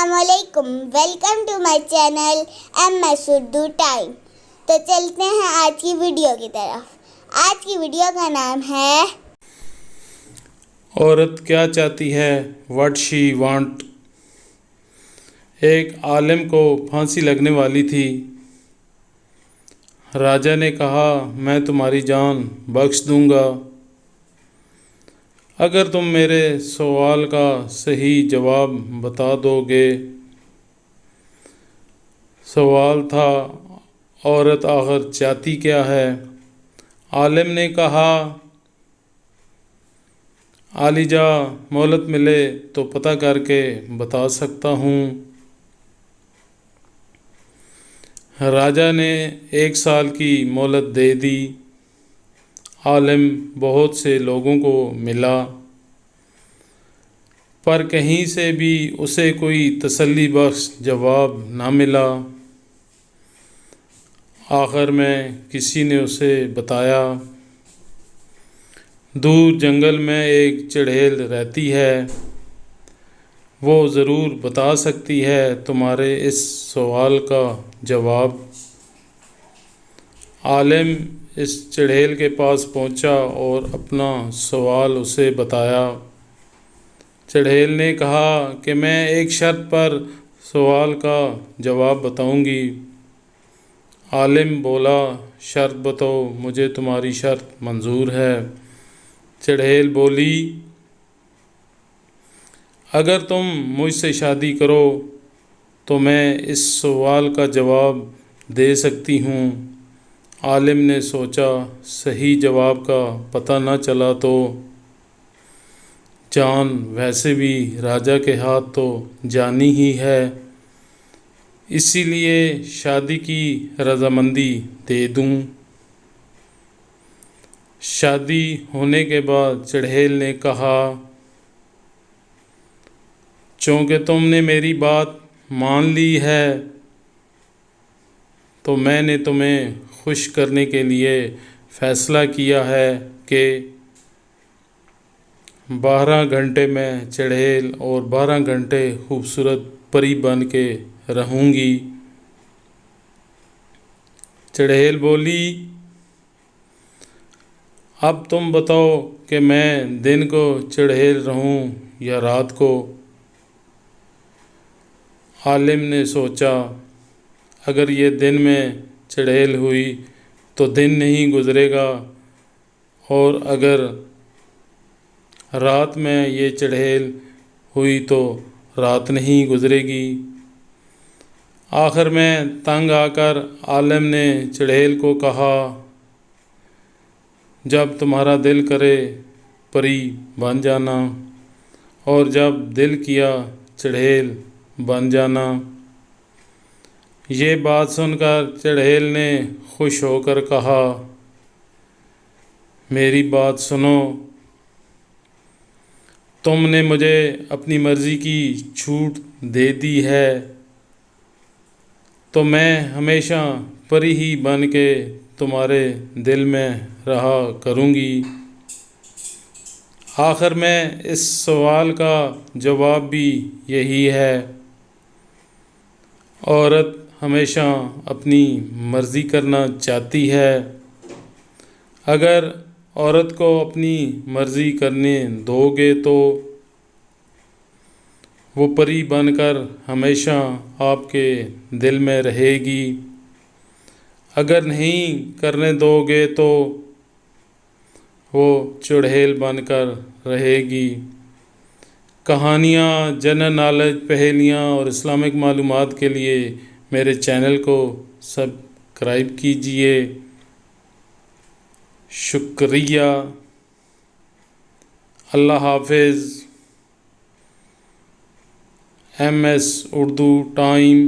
السلام علیکم، welcome to my channel MS Urdu time. تو چلتے ہیں آج کی ویڈیو کی طرف۔ آج کی ویڈیو کا نام ہے عورت کیا چاہتی ہے، واٹ شی وانٹ۔ ایک عالم کو پھانسی لگنے والی تھی۔ راجا نے کہا، میں تمہاری جان بخش دوں گا اگر تم میرے سوال کا صحیح جواب بتا دو گے۔ سوال تھا، عورت آخر چاہتی کیا ہے؟ عالم نے کہا، عالی جا، مہلت ملے تو پتہ کر کے بتا سکتا ہوں۔ راجا نے 1 سال کی مہلت دے دی۔ عالم بہت سے لوگوں کو ملا، پر کہیں سے بھی اسے کوئی تسلی بخش جواب نہ ملا۔ آخر میں کسی نے اسے بتایا، دور جنگل میں ایک چڑیل رہتی ہے، وہ ضرور بتا سکتی ہے تمہارے اس سوال کا جواب۔ عالم اس چڑیل کے پاس پہنچا اور اپنا سوال اسے بتایا۔ چڑیل نے کہا کہ میں ایک شرط پر سوال کا جواب بتاؤں گی۔ عالم بولا، شرط بتاؤ، مجھے تمہاری شرط منظور ہے۔ چڑیل بولی، اگر تم مجھ سے شادی کرو تو میں اس سوال کا جواب دے سکتی ہوں۔ عالم نے سوچا، صحیح جواب کا پتہ نہ چلا تو جان، ویسے بھی راجا کے ہاتھ تو جانی ہی ہے، اسی لیے شادی کی رضامندی دے دوں۔ شادی ہونے کے بعد چڑیل نے کہا، چونکہ تم نے میری بات مان لی ہے تو میں نے تمہیں خوش کرنے کے لیے فیصلہ کیا ہے کہ 12 گھنٹے میں چڑیل اور 12 گھنٹے خوبصورت پری بن کے رہوں گی۔ چڑیل بولی، اب تم بتاؤ کہ میں دن کو چڑیل رہوں یا رات کو؟ عالم نے سوچا، اگر یہ دن میں چڑیل ہوئی تو دن نہیں گزرے گا، اور اگر رات میں یہ چڑیل ہوئی تو رات نہیں گزرے گی۔ آخر میں تنگ آ کر عالم نے چڑیل کو کہا، جب تمہارا دل کرے پری بن جانا، اور جب دل کیا چڑیل بن جانا۔ یہ بات سن کر چڑیل نے خوش ہو کر کہا، میری بات سنو، تم نے مجھے اپنی مرضی کی چھوٹ دے دی ہے تو میں ہمیشہ پری ہی بن کے تمہارے دل میں رہا کروں گی۔ آخر میں اس سوال کا جواب بھی یہی ہے، عورت ہمیشہ اپنی مرضی کرنا چاہتی ہے۔ اگر عورت کو اپنی مرضی کرنے دو گے تو وہ پری بن کر ہمیشہ آپ کے دل میں رہے گی، اگر نہیں کرنے دو گے تو وہ چڑیل بن کر رہے گی۔ کہانیاں، جنرل نالج، پہیلیاں اور اسلامک معلومات کے لیے میرے چینل کو سبسکرائب کیجیے۔ شکریہ۔ اللہ حافظ۔ MS Urdu time.